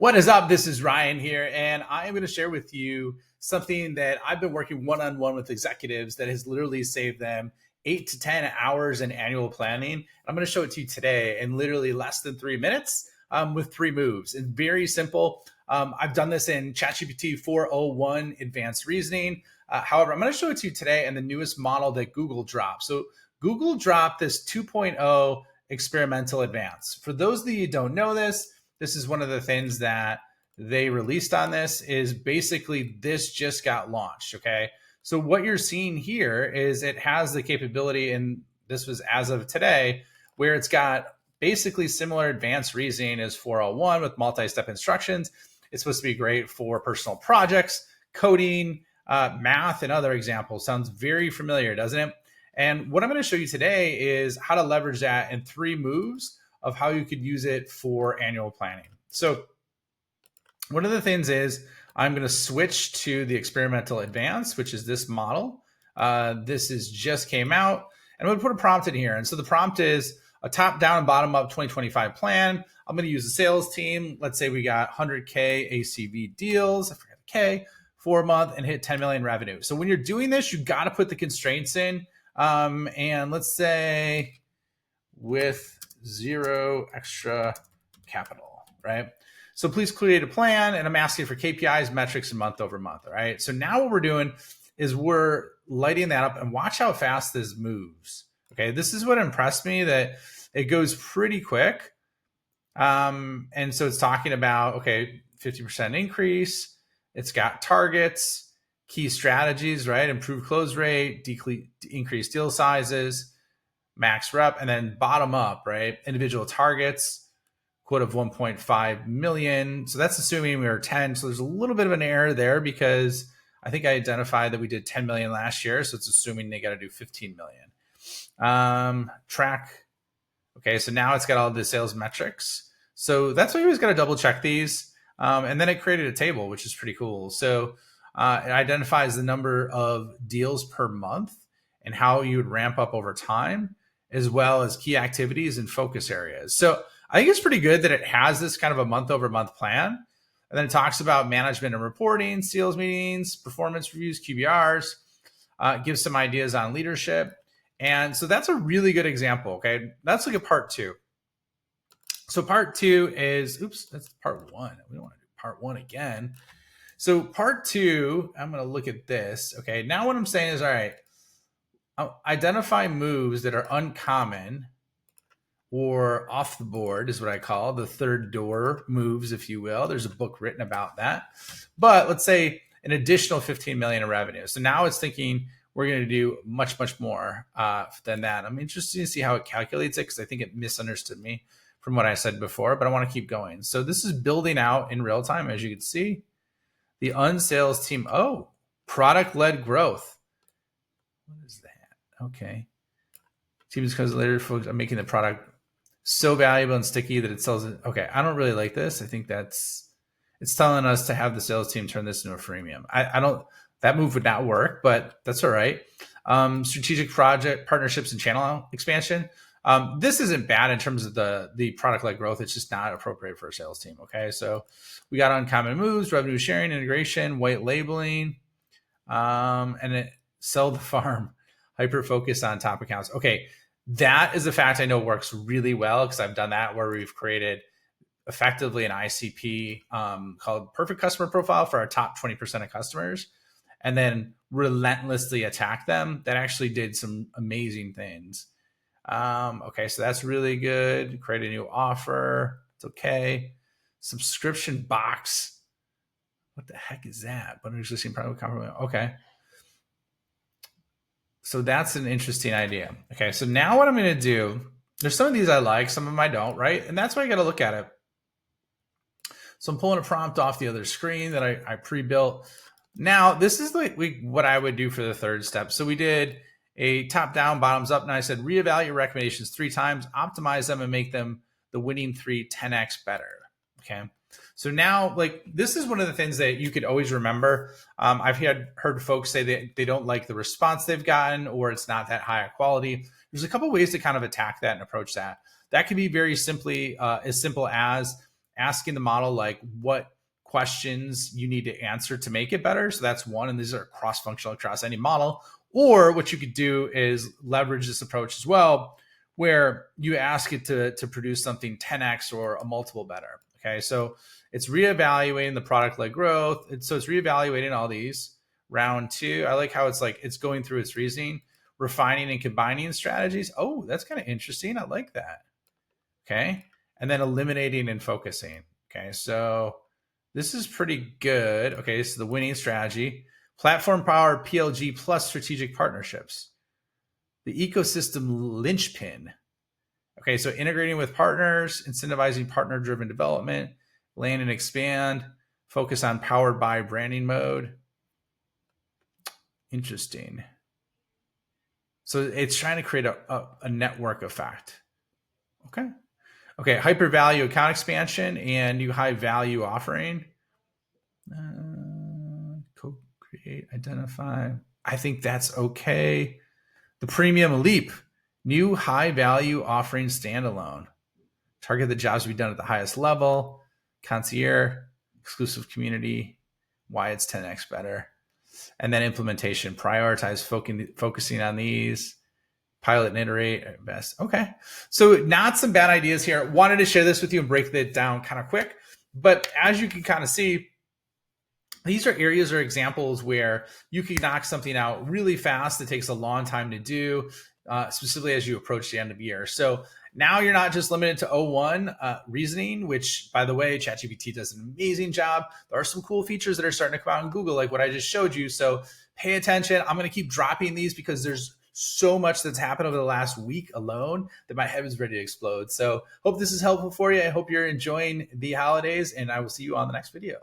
What is up? This is Ryan here, and I am going to share with you something that I've been working one-on-one with executives that has literally saved them 8 to 10 hours in annual planning. I'm going to show it to you today in literally less than 3 minutes with 3 moves. It's very simple. I've done this in ChatGPT 4.01 advanced reasoning. However, I'm going to show it to you today in the newest model that Google dropped. So Google dropped this 2.0 experimental advance. For those of you who don't know this is one of the things that they released on this is basically this just got launched, okay? So what you're seeing here is it has the capability, and this was as of today, where it's got basically similar advanced reasoning as 401 with multi-step instructions. It's supposed to be great for personal projects, coding, math, and other examples. Sounds very familiar, doesn't it? And what I'm going to show you today is how to leverage that in 3 moves of how you could use it for annual planning. So one of the things is I'm going to switch to the experimental advanced, which is this model. This is just came out, and I'm going to put a prompt in here. And so the prompt is a top down and bottom up 2025 plan. I'm going to use the sales team. Let's say we got 100K ACV deals. I forgot the K for a month and hit 10 million revenue. So when you're doing this, you got to put the constraints in. And let's say with 0 extra capital, right? So please create a plan, and I'm asking for KPIs, metrics, and month over month, all right? So now what we're doing is we're lighting that up, and watch how fast this moves, okay? This is what impressed me, that it goes pretty quick. And so it's talking about, okay, 50% increase. It's got targets, key strategies, right? Improved close rate, increase deal sizes, max rep, and then bottom up, right? Individual targets, quote of 1.5 million. So that's assuming we were 10. So there's a little bit of an error there because I think I identified that we did 10 million last year. So it's assuming they got to do 15 million. Track. Okay. So now it's got all the sales metrics. So that's why you always got to double check these. And then it created a table, which is pretty cool. So it identifies the number of deals per month and how you would ramp up over time, as well as key activities and focus areas. So I think it's pretty good that it has this kind of a month over month plan. And then it talks about management and reporting, sales meetings, performance reviews, QBRs, gives some ideas on leadership. And so that's a really good example, okay? That's like a part 2. So part 2 is, that's part 1. We don't want to do part 1 again. So part 2, I'm going to look at this. Okay, now what I'm saying is, all right, identify moves that are uncommon or off the board is what I call the third door moves, if you will. There's a book written about that. But let's say an additional 15 million in revenue. So now it's thinking we're going to do much, much more than that. I'm interested to see how it calculates it because I think it misunderstood me from what I said before, but I want to keep going. So this is building out in real time, as you can see. The unsales team, product-led growth. What is that? Okay. Teams because later folks are making the product so valuable and sticky that it sells it. Okay, I don't really like this. I think it's telling us to have the sales team turn this into a freemium. I don't, that move would not work, but that's all right. Strategic project partnerships and channel expansion. This isn't bad in terms of the product-led growth. It's just not appropriate for a sales team. Okay, so we got uncommon moves, revenue sharing, integration, white labeling, and it sell the farm. Hyper focus on top accounts. Okay, that is a fact I know works really well because I've done that where we've created effectively an ICP called Perfect Customer Profile for our top 20% of customers, and then relentlessly attack them. That actually did some amazing things. Okay, so that's really good. Create a new offer. It's okay. Subscription box. What the heck is that? But existing product compromise. Okay. So that's an interesting idea. Okay, so now what I'm going to do, there's some of these I like, some of them I don't, right? And that's why you got to look at it. So I'm pulling a prompt off the other screen that I pre-built. Now, this is like what I would do for the third step. So we did a top-down, bottoms-up, and I said reevaluate recommendations 3 times, optimize them, and make them the winning 3 10x better. Okay. So now, like, this is one of the things that you could always remember. I've heard folks say that they don't like the response they've gotten, or it's not that high quality. There's a couple ways to kind of attack that and approach that. That could be very simply as simple as asking the model like what questions you need to answer to make it better. So that's one, and these are cross-functional across any model. Or what you could do is leverage this approach as well, where you ask it to produce something 10x or a multiple better. Okay, so it's reevaluating the product-led growth. So it's reevaluating all these. Round 2, I like how it's like it's going through its reasoning, refining and combining strategies. Oh, that's kind of interesting. I like that. Okay, and then eliminating and focusing. Okay, so this is pretty good. Okay, this is the winning strategy. Platform power, PLG plus strategic partnerships. The ecosystem linchpin. Okay, so integrating with partners, incentivizing partner-driven development, land and expand, focus on powered by branding mode. Interesting. So it's trying to create a network effect. Okay. Okay, hyper value account expansion and new high value offering. Co-create, identify. I think that's okay. The premium leap, new high value offering standalone. Target the jobs to be done at the highest level. Concierge, exclusive community, why it's 10x better. And then implementation, prioritize focusing on these. Pilot and iterate at best. Okay. So not some bad ideas here. Wanted to share this with you and break that down kind of quick. But as you can kind of see, these are areas or examples where you can knock something out really fast. It takes a long time to do, specifically as you approach the end of the year. So now you're not just limited to O1 reasoning, which, by the way, ChatGPT does an amazing job. There are some cool features that are starting to come out in Google, like what I just showed you. So pay attention. I'm going to keep dropping these because there's so much that's happened over the last week alone that my head is ready to explode. So hope this is helpful for you. I hope you're enjoying the holidays, and I will see you on the next video.